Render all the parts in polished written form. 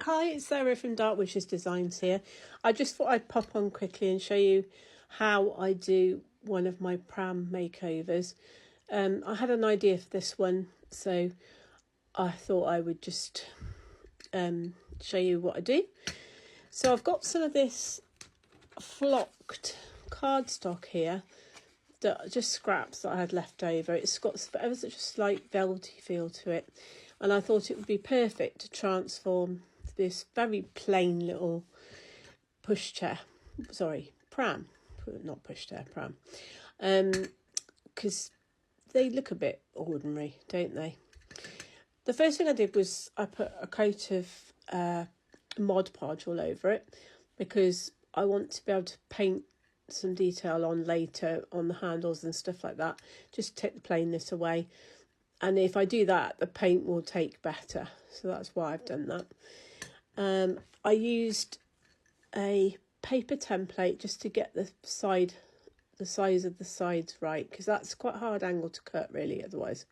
Hi, it's Sarah from Dark Wishes Designs here. I just thought I'd pop on quickly and show you how I do one of my Pram makeovers. I had an idea for this one, so I thought I would just show you what I do. So I've got some of this flocked cardstock here, that just scraps that I had left over. It's got ever such a slight velvety feel to it, and I thought it would be perfect to transform this very plain little Pram, not pushchair, Pram, because they look a bit ordinary, don't they? The first thing I did was I put a coat of Mod Podge all over it, because I want to be able to paint some detail on later on the handles and stuff like that, just take the plainness away. And if I do that, the paint will take better, so that's why I've done that. I used a paper template just to get the size of the sides right, because that's quite a hard angle to cut really. Otherwise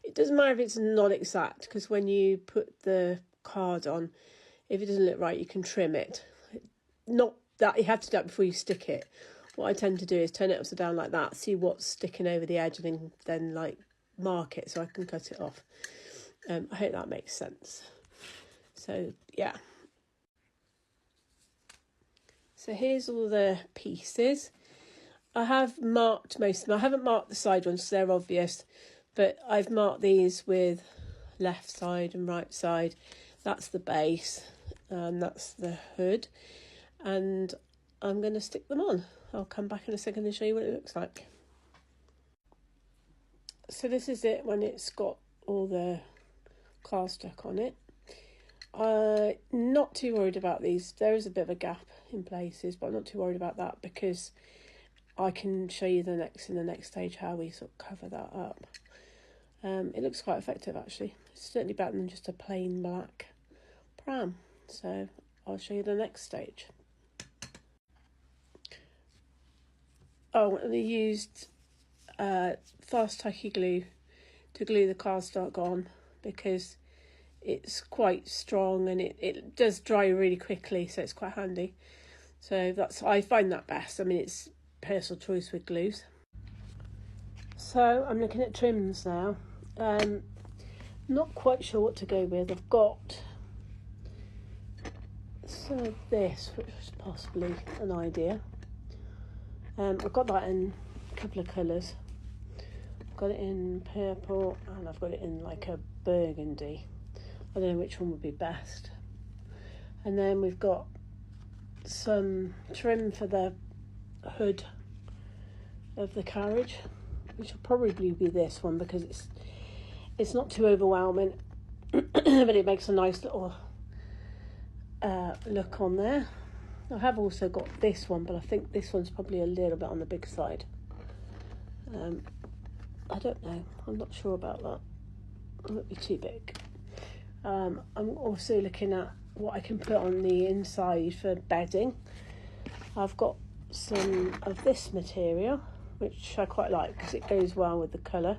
it doesn't matter if it's not exact, because when you put the card on, if it doesn't look right, you can trim it. Not that you have to do that before you stick it. What I tend to do is turn it upside down like that, see what's sticking over the edge, and then like mark it so I can cut it off. I hope that makes sense. So yeah, so here's all the pieces. I have marked most of them. I haven't marked the side ones, so they're obvious, but I've marked these with left side and right side. That's the base, and that's the hood, and I'm going to stick them on. I'll come back in a second and show you what it looks like. So this is it when it's got all the cardstock on it. Not too worried about these. There is a bit of a gap in places, but I'm not too worried about that, because I can show you in the next stage how we sort of cover that up. It looks quite effective actually. It's certainly better than just a plain black Pram. So I'll show you the next stage. Oh, and I used fast tacky glue to glue the cardstock on, because it's quite strong and it does dry really quickly, so it's quite handy. So I find that best. I mean, it's personal choice with glues. So I'm looking at trims now. Not quite sure what to go with. I've got some of this, which was possibly an idea. I've got that in a couple of colours. I've got it in purple and I've got it in like a burgundy. I don't know which one would be best. And then we've got some trim for the hood of the carriage, which will probably be this one, because it's not too overwhelming, but it makes a nice little look on there. I have also got this one, but I think this one's probably a little bit on the big side. I don't know. I'm not sure about that. It won't be too big. I'm also looking at what I can put on the inside for bedding. I've got some of this material, which I quite like because it goes well with the colour.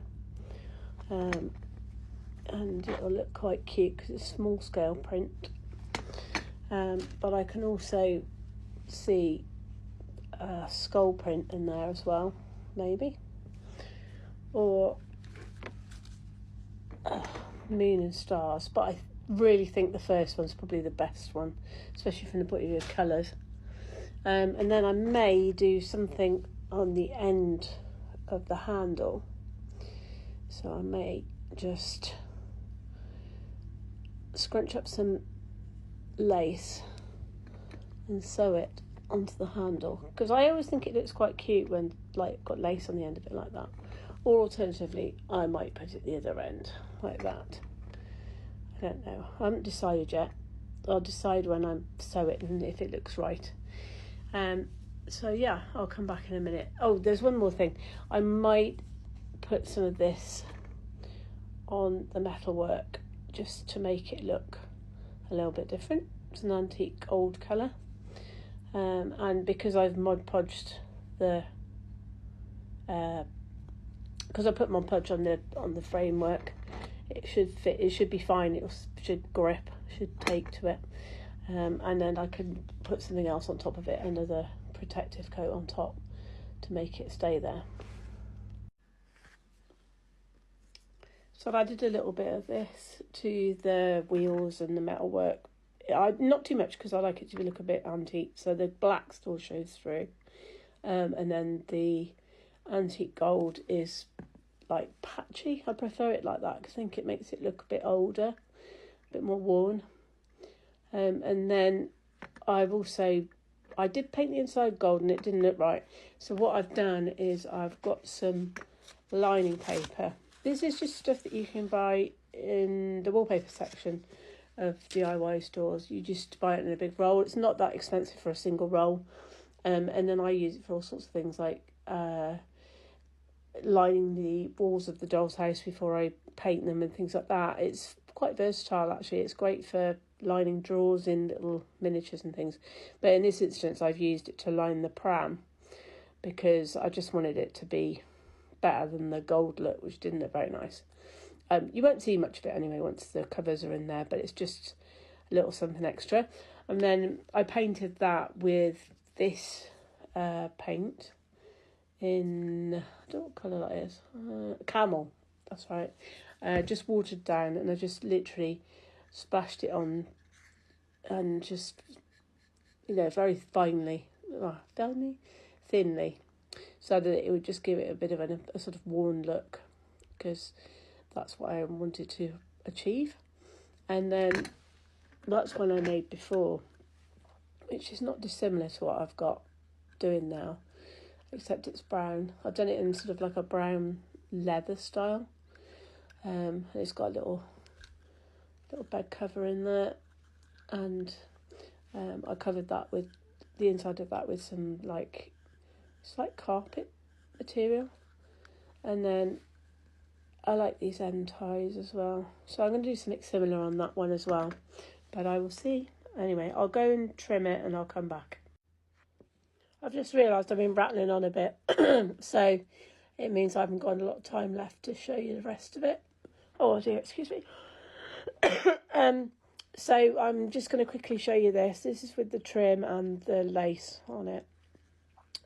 And it'll look quite cute because it's small scale print. But I can also see a skull print in there as well, maybe. Or moon and stars, but I really think the first one's probably the best one, especially from the point of view of colours. And then I may do something on the end of the handle, so I may just scrunch up some lace and sew it onto the handle, because I always think it looks quite cute when like got lace on the end of it like that. Or alternatively, I might put it the other end like that. I don't know. I haven't decided yet. I'll decide when I sew it and if it looks right. So yeah, I'll come back in a minute. Oh, there's one more thing. I might put some of this on the metalwork just to make it look a little bit different. It's an antique old colour. And because I've Mod Podged the because I put Mod Podge on the framework, it should fit, it should be fine, it should grip, should take to it. And then I can put something else on top of it, another protective coat on top to make it stay there. So I've added a little bit of this to the wheels and the metalwork. Not too much because I like it to look a bit antique, so the black still shows through. And then the antique gold is like patchy. I prefer it like that because I think it makes it look a bit older, a bit more worn. And then I did paint the inside gold and it didn't look right. So what I've done is I've got some lining paper. This is just stuff that you can buy in the wallpaper section of DIY stores. You just buy it in a big roll. It's not that expensive for a single roll. And then I use it for all sorts of things like lining the walls of the doll's house before I paint them and things like that. It's quite versatile actually. It's great for lining drawers in little miniatures and things. But in this instance I've used it to line the pram because I just wanted it to be better than the gold look, which didn't look very nice. You won't see much of it anyway once the covers are in there, but it's just a little something extra. And then I painted that with this paint in, I don't know what colour that is, camel, that's right. Just watered down, and I just literally splashed it on and just, very thinly, so that it would just give it a bit of a sort of worn look, because that's what I wanted to achieve. And then that's one I made before, which is not dissimilar to what I've got doing now, except it's brown. I've done it in sort of like a brown leather style. And it's got a little bed cover in there, and I covered that with the inside of that with some it's like carpet material. And then I like these end ties as well, so I'm going to do something similar on that one as well, but I will see. Anyway, I'll go and trim it and I'll come back. I've just realised I've been rattling on a bit, so it means I haven't got a lot of time left to show you the rest of it. Oh dear, excuse me. So I'm just going to quickly show you this. This is with the trim and the lace on it.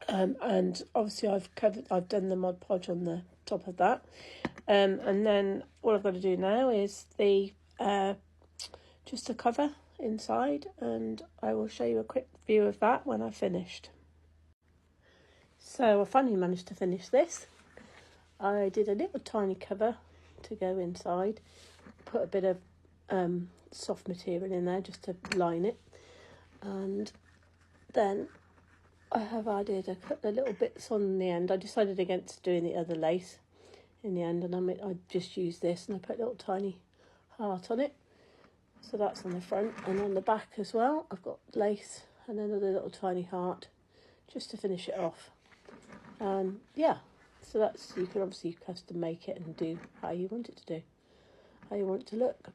And obviously I've done the Mod Podge on the top of that. And then all I've got to do now is just a cover inside, and I will show you a quick view of that when I've finished. So I finally managed to finish this. I did a little tiny cover to go inside, put a bit of soft material in there just to line it, and then I have added a couple of little bits on the end. I decided against doing the other lace in the end, and I just used this, and I put a little tiny heart on it. So that's on the front, and on the back as well I've got lace and another little tiny heart just to finish it off. Yeah, so that's, you can obviously custom make it and do how you want it to look.